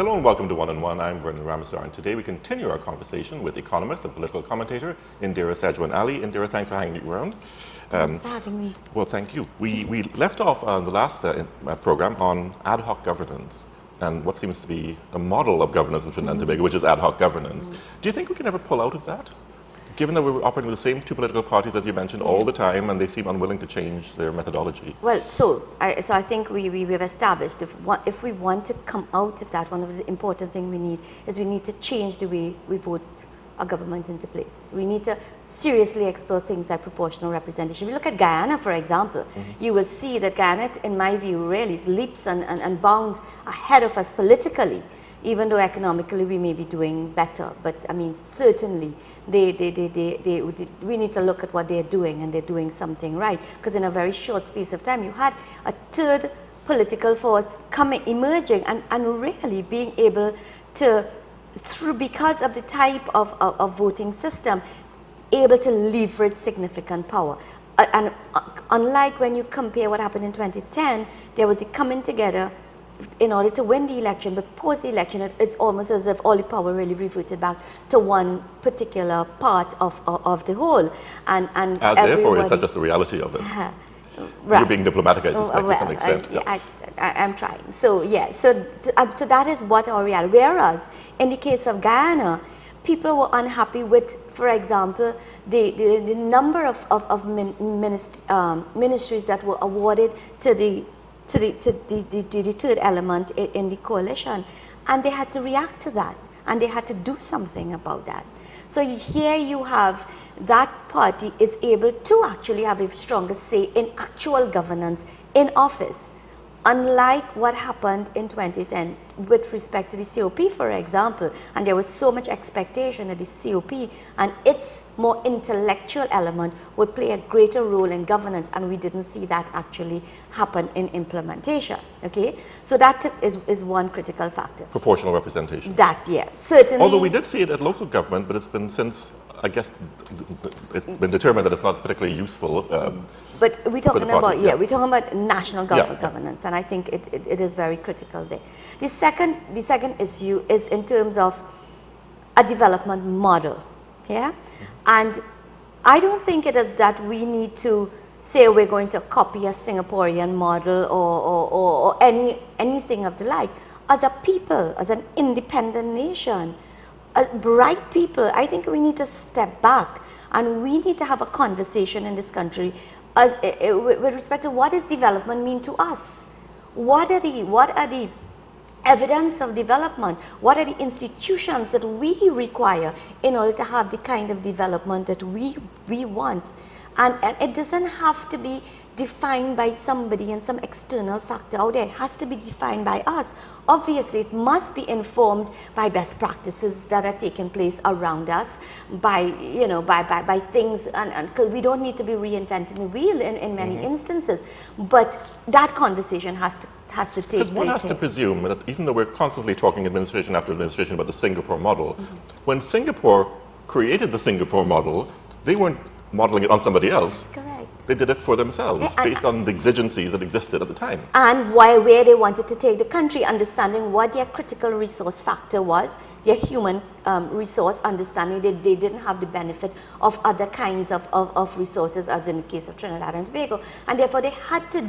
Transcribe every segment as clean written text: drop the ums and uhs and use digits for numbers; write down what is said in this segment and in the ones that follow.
Hello and welcome to One on One. I'm Vernon Ramazar, and today we continue our conversation with economist and political commentator Indera Sagewan Alli. Indera, thanks for hanging around. Thanks for having me. Well, thank you. We left off on the last program on ad hoc governance and what seems to be a model of governance in Trinidad and Tobago, which is ad hoc governance. Do you think we can ever pull out of that? Given that we're operating with the same two political parties, as you mentioned, all the time, and they seem unwilling to change their methodology. Well, so I think we've established if we want to come out of that, one of the important things we need to change the way we vote a government into place. We need to seriously explore things like proportional representation. We look at Guyana, for example. You will see that Guyana, in my view, really leaps and bounds ahead of us politically, even though economically we may be doing better. But I mean, certainly we need to look at what they're doing, and they're doing something right. Because in a very short space of time, you had a third political force emerging and really being able to, because of the type of voting system, able to leverage significant power. And unlike when you compare what happened in 2010, there was a coming together in order to win the election, but post the election, it's almost as if all the power really reverted back to one particular part of the whole. And as if, or is that just the reality of it? Right. You're being diplomatic, I suspect, to some extent. I'm trying. So yeah, so that is what our reality. Whereas in the case of Guyana, people were unhappy with, for example, the number of ministries that were awarded to the third element in the coalition, and they had to react to that, and they had to do something about that. So here you have that party is able to actually have a stronger say in actual governance in office, unlike what happened in 2010 with respect to the COP, for example. And there was so much expectation that the COP and its more intellectual element would play a greater role in governance, and we didn't see that actually happen in implementation. Okay, so that is one critical factor. Proportional representation. That, yeah, certainly. Although we did see it at local government, but it's been since, I guess, it's been determined that it's not particularly useful. But we're talking about, we're talking about national Yeah. governance, and I think it is very critical there. The second issue is in terms of a development model, yeah? And I don't think it is that we need to say we're going to copy a Singaporean model or anything of the like. As a people, as an independent nation, bright people, I think we need to step back and we need to have a conversation in this country with respect to what does development mean to us? What are the evidence of development? What are the institutions that we require in order to have the kind of development that we want? And it doesn't have to be defined by somebody and some external factor out there. It has to be defined by us. Obviously, it must be informed by best practices that are taking place around us, by things, and cause we don't need to be reinventing the wheel in many instances. But that conversation has to take place. Because one has to presume that even though we're constantly talking administration after administration about the Singapore model, when Singapore created the Singapore model, they weren't modeling it on somebody else. That's correct. They did it for themselves, based on the exigencies that existed at the time. And where they wanted to take the country, understanding what their critical resource factor was, their human resource, understanding that they didn't have the benefit of other kinds of resources, as in the case of Trinidad and Tobago. And therefore they had to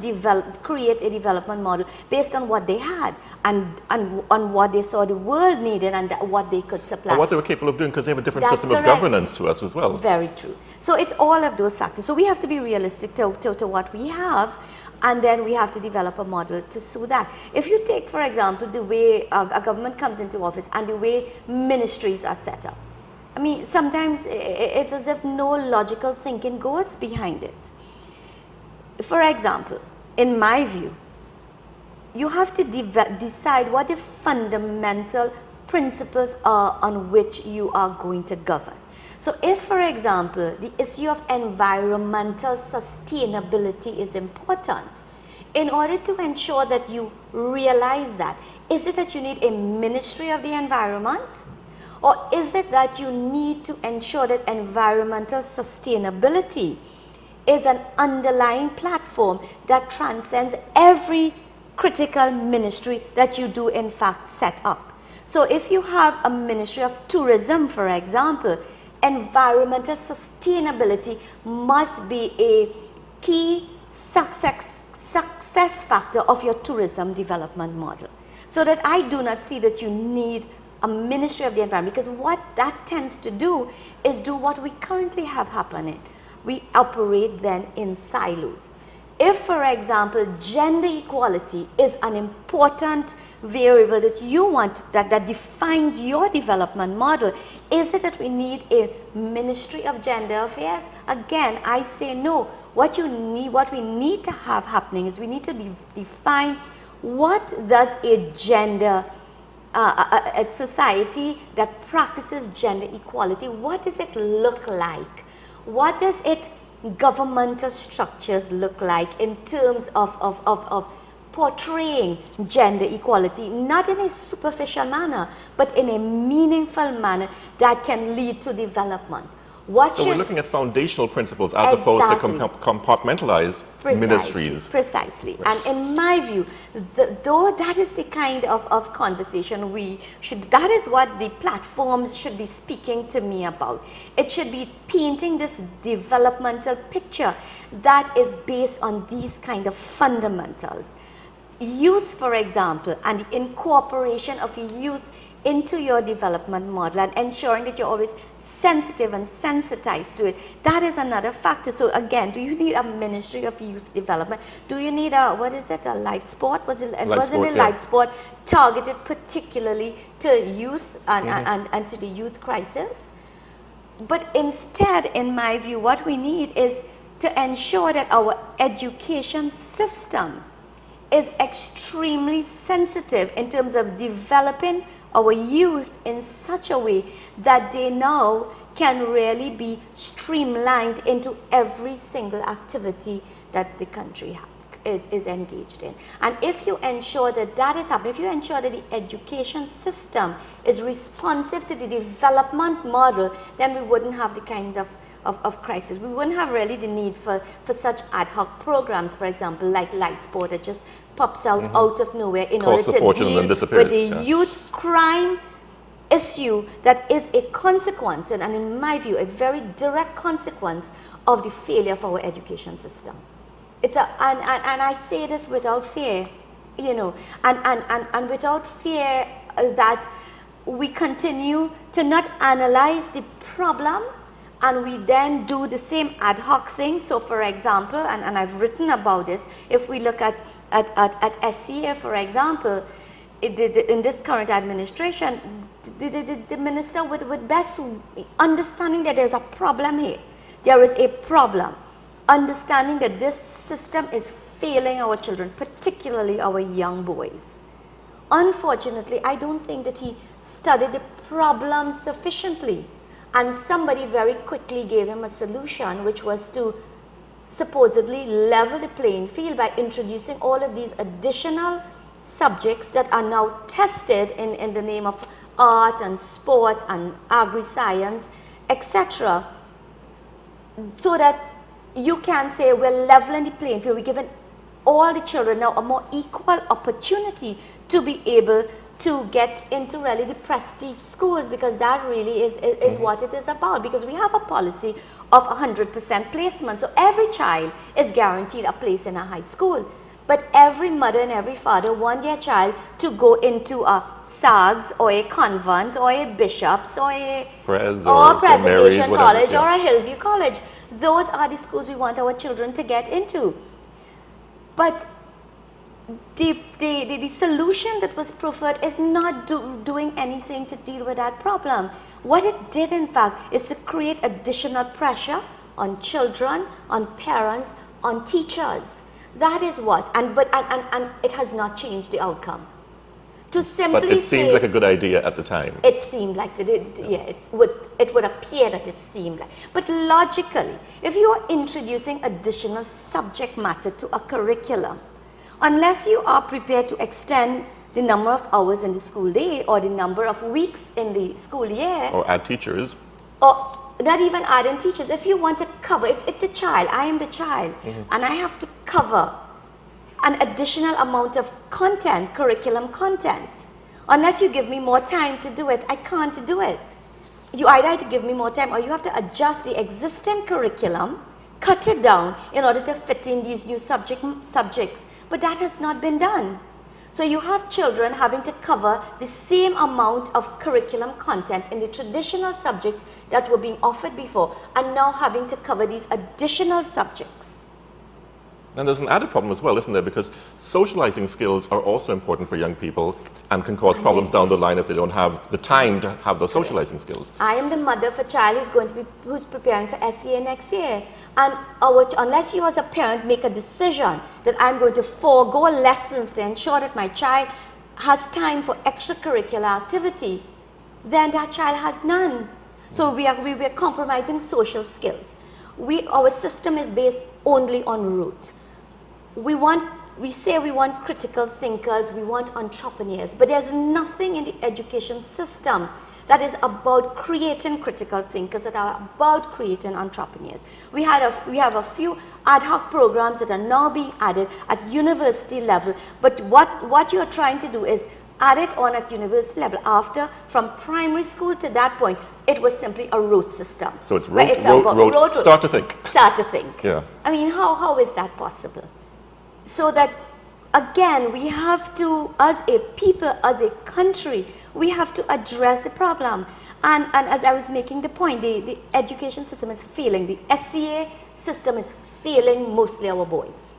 create a development model based on what they had and on what they saw the world needed and what they could supply. And what they were capable of doing, because they have a different That's system of governance to us as well. Very true. So it's all of those factors. So we have to be realistic to what we have, and then we have to develop a model to suit that. If you take, for example, the way a government comes into office and the way ministries are set up, I mean, sometimes it's as if no logical thinking goes behind it. For example, in my view, you have to decide what the fundamental principles are on which you are going to govern. So if, for example, the issue of environmental sustainability is important, in order to ensure that you realize that, is it that you need a ministry of the environment? Or is it that you need to ensure that environmental sustainability is an underlying platform that transcends every critical ministry that you do in fact set up? So if you have a Ministry of Tourism, for example, environmental sustainability must be a key success factor of your tourism development model. So that I do not see that you need a Ministry of the Environment, because what that tends to do is do what we currently have happening. We operate then in silos. If, for example, gender equality is an important variable that you want, that defines your development model, is it that we need a Ministry of Gender Affairs? Again, I say no. What we need to have happening is we need to define what does a gender a society that practices gender equality, what does it look like? What does it governmental structures look like in terms of portraying gender equality, not in a superficial manner, but in a meaningful manner that can lead to development? So we're looking at foundational principles as opposed to compartmentalized ministries. Precisely. Right. And in my view, though that is the kind of conversation that is what the platforms should be speaking to me about. It should be painting this developmental picture that is based on these kind of fundamentals. Youth, for example, and the incorporation of youth into your development model and ensuring that you're always sensitive and sensitized to it. That is another factor. So again, do you need a Ministry of Youth Development? Do you need a life sport? Wasn't life sport targeted particularly to youth and to the youth crisis? But instead, in my view, what we need is to ensure that our education system is extremely sensitive in terms of developing our youth in such a way that they now can really be streamlined into every single activity that the country is engaged in. And if you ensure that that is happening, if you ensure that the education system is responsive to the development model, then we wouldn't have the kind of crisis. We wouldn't have really the need for such ad hoc programs, for example, like life sport that just pops out of nowhere in order to deal with the youth crime issue that is a consequence, and in my view, a very direct consequence of the failure of our education system. And I say this without fear, and without fear that we continue to not analyze the problem and we then do the same ad hoc thing. So for example, and I've written about this, if we look at SCA, for example, in this current administration, the minister with best understanding that there's a problem here. There is a problem. Understanding that this system is failing our children, particularly our young boys. Unfortunately, I don't think that he studied the problem sufficiently. And somebody very quickly gave him a solution, which was to supposedly level the playing field by introducing all of these additional subjects that are now tested in the name of art and sport and agri-science, etc. So that you can say we're leveling the playing field, we're giving all the children now a more equal opportunity to be able to get into really the prestige schools, because that really is what it is about. Because we have a policy of 100% placement. So every child is guaranteed a place in a high school. But every mother and every father want their child to go into a SAGS or a convent or a Bishop's or a Preservation College or a Hillview College. Those are the schools we want our children to get into. But the solution that was proffered is not doing anything to deal with that problem. What it did, in fact, is to create additional pressure on children, on parents, on teachers. That is what, and it has not changed the outcome. To simply but it seemed like a good idea at the time. It seemed like it would appear that it seemed like. But logically, if you are introducing additional subject matter to a curriculum, unless you are prepared to extend the number of hours in the school day or the number of weeks in the school year, or add teachers, or not even adding teachers, if you want to cover, if the child, I am the child, and I have to cover an additional amount of content, curriculum content, Unless you give me more time to do it, I can't do it. You either have to give me more time or you have to adjust the existing curriculum, cut it down in order to fit in these new subjects. But that has not been done. So you have children having to cover the same amount of curriculum content in the traditional subjects that were being offered before, and now having to cover these additional subjects. And there's an added problem as well, isn't there? Because socializing skills are also important for young people and can cause problems down the line if they don't have the time to have those socializing skills. I am the mother of a child who's preparing for SEA next year. And unless you as a parent make a decision that I'm going to forego lessons to ensure that my child has time for extracurricular activity, then that child has none. So we are compromising social skills. Our system is based only on rote. We say we want critical thinkers, we want entrepreneurs, but there's nothing in the education system that is about creating critical thinkers, that are about creating entrepreneurs. We have a few ad hoc programs that are now being added at university level, but what you're trying to do is add it on at university level. After, from primary school to that point, it was simply a rote system. So it's rote, start to think. Start to think. Yeah. I mean, how is that possible? So that, again, we have to, as a people, as a country, we have to address the problem. And as I was making the point, the education system is failing. The SEA system is failing mostly our boys.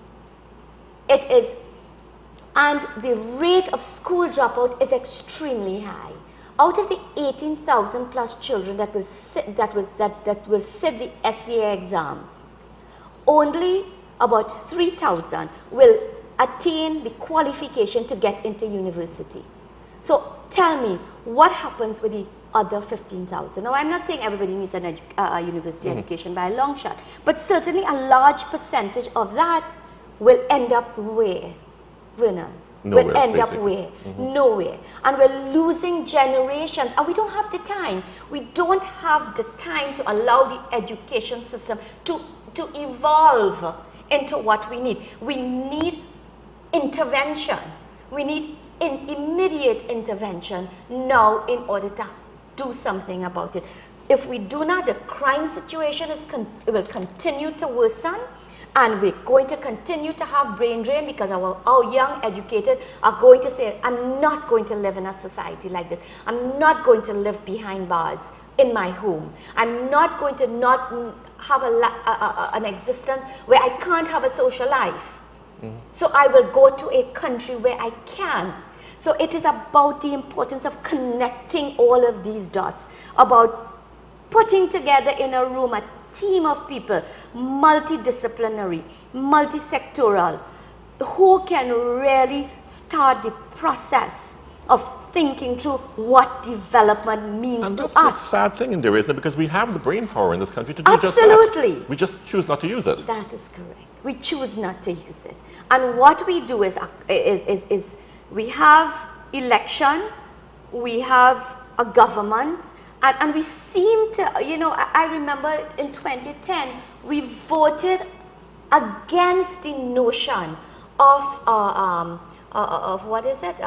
It is, and the rate of school dropout is extremely high. Out of the 18,000 plus children that will sit the SEA exam, only about 3,000 will attain the qualification to get into university. So tell me, what happens with the other 15,000? Now, I'm not saying everybody needs a university education by a long shot, but certainly a large percentage of that will end up where, Vernon? Nowhere, will end basically. up where? Nowhere. And we're losing generations, and we don't have the time. We don't have the time to allow the education system to evolve into what we need. We need intervention. We need immediate intervention now in order to do something about it. If we do not, the crime situation will continue to worsen, and we're going to continue to have brain drain because our young educated are going to say, I'm not going to live in a society like this. I'm not going to live behind bars in my home. I'm not going to not have an existence where I can't have a social life. So I will go to a country where I can. So it is about the importance of connecting all of these dots, about putting together in a room a team of people, multidisciplinary, multisectoral, who can really start the process of thinking through what development means to us. And that's the sad thing, Indera, isn't it? Because we have the brain power in this country to do just that. Absolutely. We just choose not to use it. That is correct. We choose not to use it. And what we do is we have election, we have a government, and we seem to, I remember in 2010, we voted against the notion of what is it?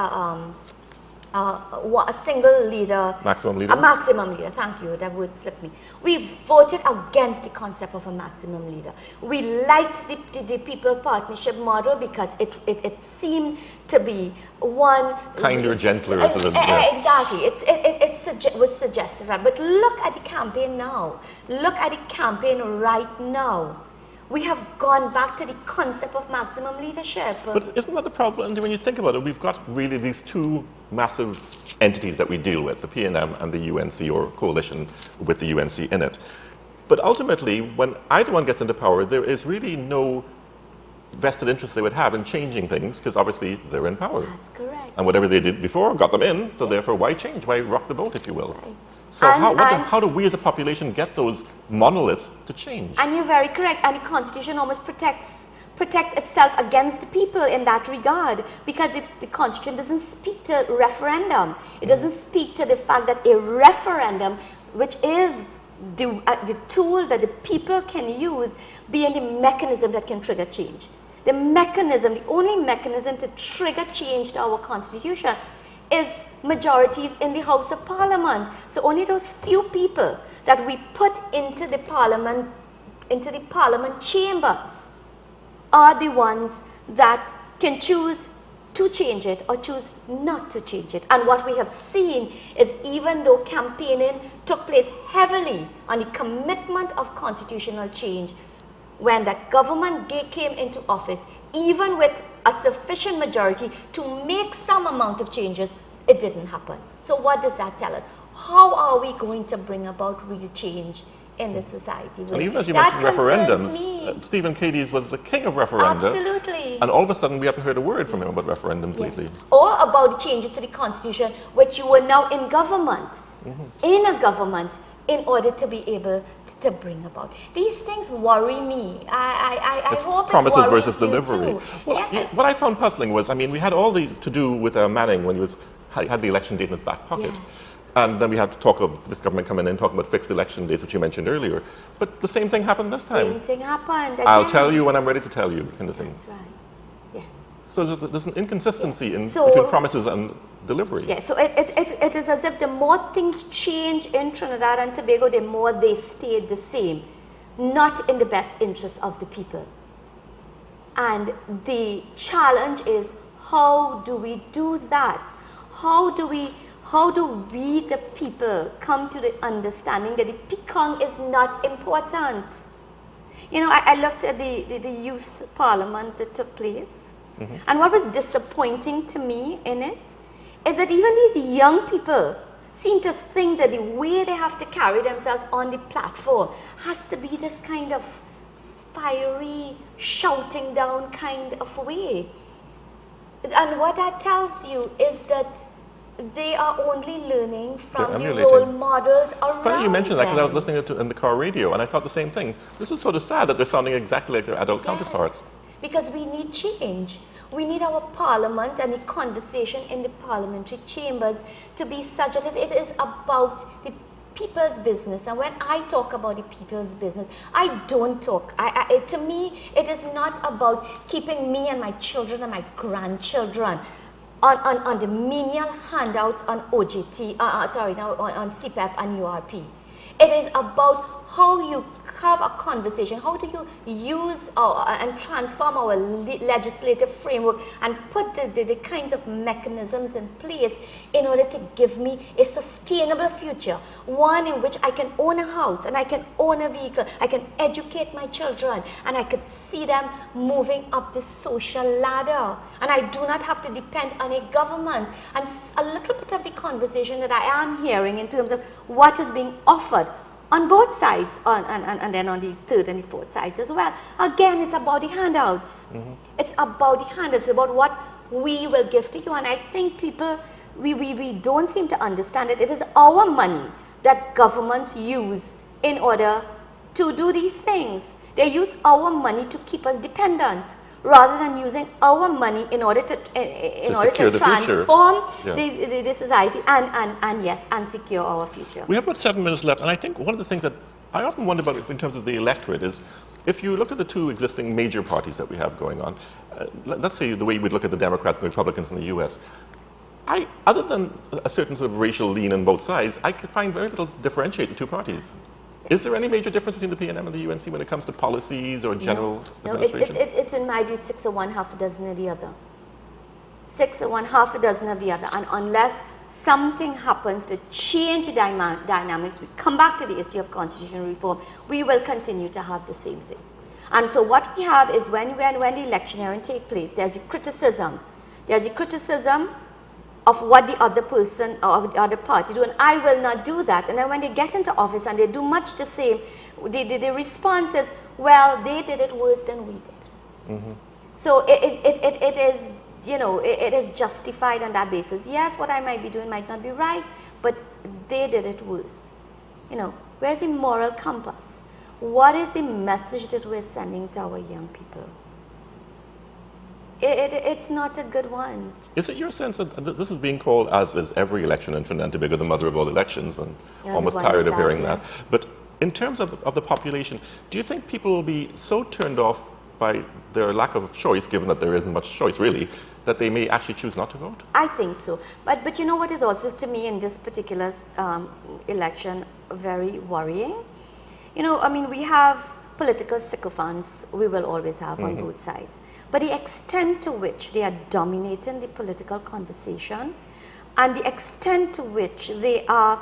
A single leader. Maximum leader? A maximum leader, thank you, that word slipped me. We voted against the concept of a maximum leader. We liked the people partnership model because it seemed to be one... Kinder, gentler. Exactly, it was suggestive. But look at the campaign now. Look at the campaign right now. We have gone back to the concept of maximum leadership. But isn't that the problem? When you think about it, we've got really these two massive entities that we deal with, the PNM and the UNC, or coalition with the UNC in it. But ultimately, when either one gets into power, there is really no vested interest they would have in changing things, because obviously they're in power. That's correct. And whatever they did before got them in, so therefore why change? Why rock the boat, if you will? Right. So how do we as a population get those monoliths to change? And you're very correct. And the Constitution almost protects itself against the people in that regard, because if the Constitution doesn't speak to referendum, it doesn't speak to the fact that a referendum, which is the tool that the people can use, being the mechanism that can trigger change. The only mechanism to trigger change to our Constitution is majorities in the House of Parliament. So only those few people that we put into the parliament chambers are the ones that can choose to change it or choose not to change it. And what we have seen is, even though campaigning took place heavily on the commitment of constitutional change, when that government came into office, even with a sufficient majority to make some amount of changes, it didn't happen. So what does that tell us? How are we going to bring about real change in the society? And even as you mentioned referendums, Stephen Cadiz was the king of referenda. Absolutely. And all of a sudden we haven't heard a word from him about referendums lately. Or about changes to the constitution, which you are now in government, in a government, in order to be able to bring about. These things worry me. I hope promises it worries versus you delivery. too. Well, Yes. what I found puzzling was, I mean, we had all the to do with Manning when he had the election date in his back pocket. Yes. And then we had to talk of this government coming in, talking about fixed election dates, which you mentioned earlier. But the same thing happened this time. Same thing happened again. I'll tell you when I'm ready to tell you, kind of thing. That's right. Yes. So there's an inconsistency So- between promises and delivery. Yeah, so it is as if the more things change in Trinidad and Tobago, the more they stayed the same, not in the best interest of the people. And the challenge is, how do we do that? How do we, the people, come to the understanding that the pecan is not important? You know, I looked at the youth parliament that took place, and what was disappointing to me in it is that even these young people seem to think that the way they have to carry themselves on the platform has to be this kind of fiery, shouting down kind of way. And what that tells you is that they are only learning from the role models around Funny you mentioned that, because I was them. listening to it in the car radio, and I thought the same thing. This is sort of sad that they're sounding exactly like their adult counterparts. Because we need change. We need our parliament and the conversation in the parliamentary chambers to be such that it is about the people's business. And when I talk about the people's business, I don't talk. To me, it is not about keeping me and my children and my grandchildren on the menial handout on OJT, on CPEP and URP. It is about how you have a conversation, how do you use and transform our legislative framework and put the kinds of mechanisms in place in order to give me a sustainable future, one in which I can own a house and I can own a vehicle, I can educate my children, and I could see them moving up the social ladder, and I do not have to depend on a government. And a little bit of the conversation that I am hearing in terms of what is being offered on both sides, and then on the third and the fourth sides as well. Again, it's about the handouts. It's about the handouts, it's about what we will give to you. And I think people, we don't seem to understand that it is our money that governments use in order to do these things. They use our money to keep us dependent, rather than using our money in order to transform the society and secure our future. We have about 7 minutes left, and I think one of the things that I often wonder about in terms of the electorate is, if you look at the two existing major parties that we have going on, let's say the way we'd look at the Democrats and the Republicans in the US, other than a certain sort of racial lean on both sides, I could find very little to differentiate the two parties. Is there any major difference between the PNM and the UNC when it comes to policies or general administration? It's in my view 6 of one, half a dozen of the other. 6 of one, half a dozen of the other. And unless something happens to change the dynamics, we come back to the issue of constitutional reform, we will continue to have the same thing. And so what we have is when the electioneering takes place, there's a criticism. There's a criticism of what the other person or the other party do, and I will not do that. And then when they get into office and they do much the same, the response is, well, they did it worse than we did. So it is, you know, it is justified on that basis. Yes, what I might be doing might not be right, but they did it worse. You know, where's the moral compass? What is the message that we're sending to our young people? It's not a good one. Is it your sense that this is being called, as is every election in Trinidad and Tobago, the mother of all elections, and almost tired of hearing that? But in terms of the population, do you think people will be so turned off by their lack of choice, given that there isn't much choice really, that they may actually choose not to vote? I think so. But you know what is also, to me, in this particular election, very worrying? You know, I mean, we have political sycophants, we will always have on both sides. But the extent to which they are dominating the political conversation and the extent to which they are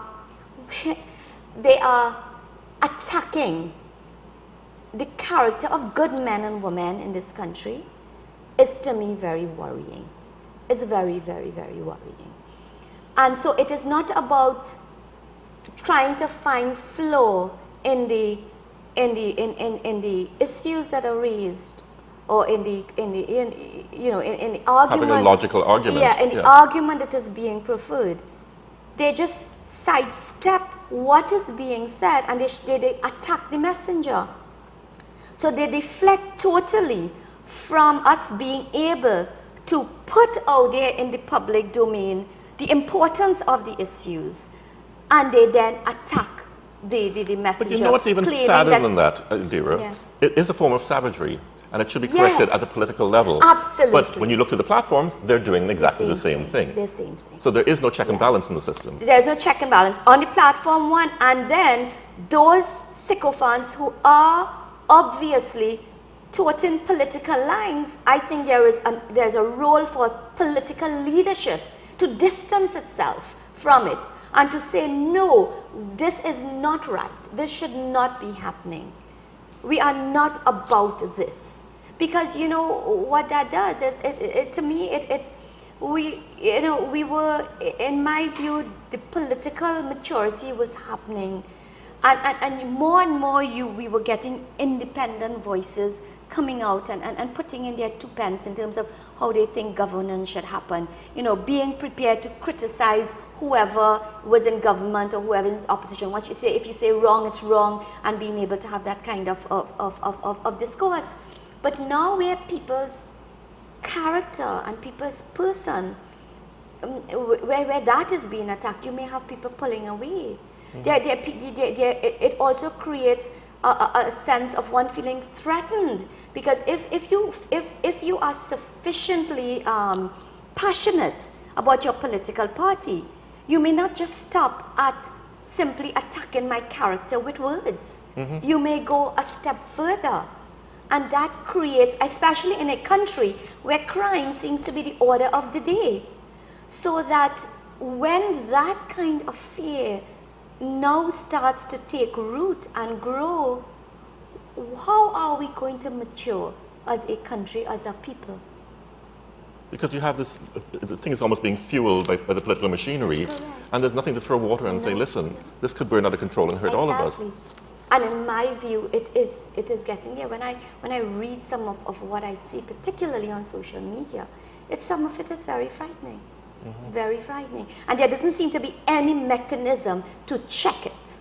attacking the character of good men and women in this country is, to me, very worrying. It's very, very, very worrying. And so it is not about trying to find flaw in the issues that are raised, or in the argument. Having a logical argument. Yeah, in the argument that is being preferred. They just sidestep what is being said, and they attack the messenger. So they deflect totally from us being able to put out there in the public domain the importance of the issues, and they then attack the messenger. But you know what's even sadder than that, Indera? Yeah. It is a form of savagery, and it should be corrected at the political level. Absolutely. But when you look at the platforms, they're doing exactly the same thing. The same thing. So there is no check and balance in the system. There's no check and balance on the platform one, and then those sycophants who are obviously toting political lines. I think there's a role for political leadership to distance itself from it and to say, no, this is not right. This should not be happening. We are not about this. Because you know what that does is, to me, we were, in my view, the political maturity was happening. And more we were getting independent voices coming out and putting in their 2 pence in terms of how they think governance should happen. You know, being prepared to criticize whoever was in government or whoever is in opposition. What you say, if you say wrong, it's wrong, and being able to have that kind of discourse. But now where people's character and people's person, where that is being attacked, you may have people pulling away. It also creates a sense of one feeling threatened, because if you are sufficiently passionate about your political party, you may not just stop at simply attacking my character with words. You may go a step further, and that creates, especially in a country where crime seems to be the order of the day, so that when that kind of fear now starts to take root and grow, how are we going to mature as a country, as a people? Because you have this, the thing is almost being fueled by the political machinery, and there's nothing to throw water on and say, listen, this could burn out of control and hurt all of us. And in my view, it is getting there. When I read some of what I see, particularly on social media, some of it is very frightening. Very frightening. And there doesn't seem to be any mechanism to check it.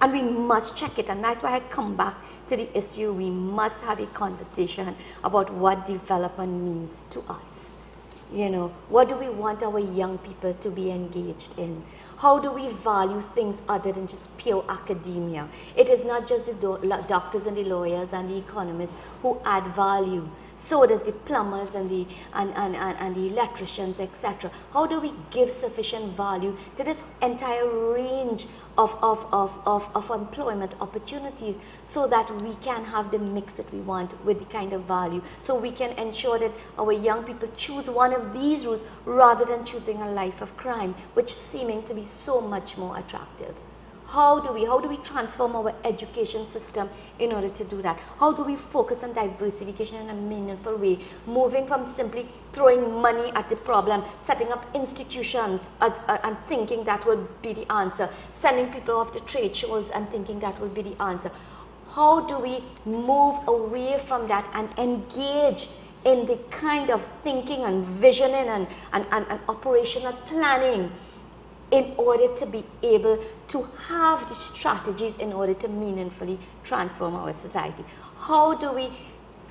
And we must check it. And that's why I come back to the issue. We must have a conversation about what development means to us. You know, what do we want our young people to be engaged in? How do we value things other than just pure academia? It is not just the doctors and the lawyers and the economists who add value. So does the plumbers and the electricians, etc. How do we give sufficient value to this entire range of employment opportunities, so that we can have the mix that we want with the kind of value, so we can ensure that our young people choose one of these routes rather than choosing a life of crime, which seeming to be so much more attractive. How do we transform our education system in order to do that? How do we focus on diversification in a meaningful way, moving from simply throwing money at the problem, setting up institutions and thinking that would be the answer, sending people off to trade shows and thinking that would be the answer? How do we move away from that and engage in the kind of thinking and visioning and operational planning in order to be able to have the strategies in order to meaningfully transform our society? How do we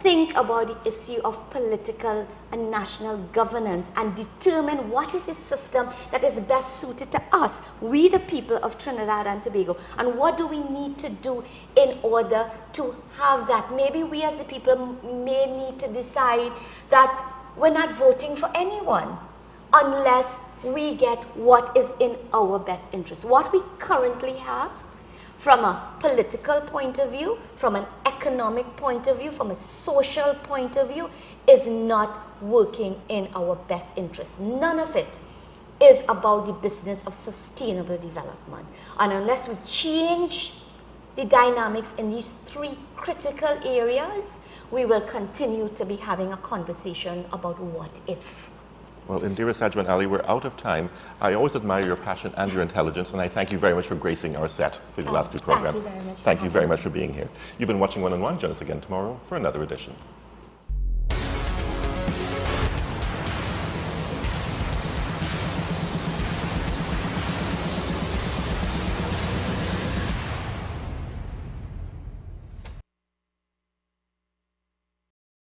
think about the issue of political and national governance and determine what is the system that is best suited to us, we the people of Trinidad and Tobago, and what do we need to do in order to have that. Maybe we as the people may need to decide that we're not voting for anyone unless we get what is in our best interest. What we currently have from a political point of view, from an economic point of view, from a social point of view, is not working in our best interest. None of it is about the business of sustainable development. And unless we change the dynamics in these three critical areas, we will continue to be having a conversation about what if. Well, Indera, Sagewan, Alli, we're out of time. I always admire your passion and your intelligence, and I thank you very much for gracing our set for the last two programs. Thank you very much. Thank you very much for being here. You've been watching One on One. Join us again tomorrow for another edition.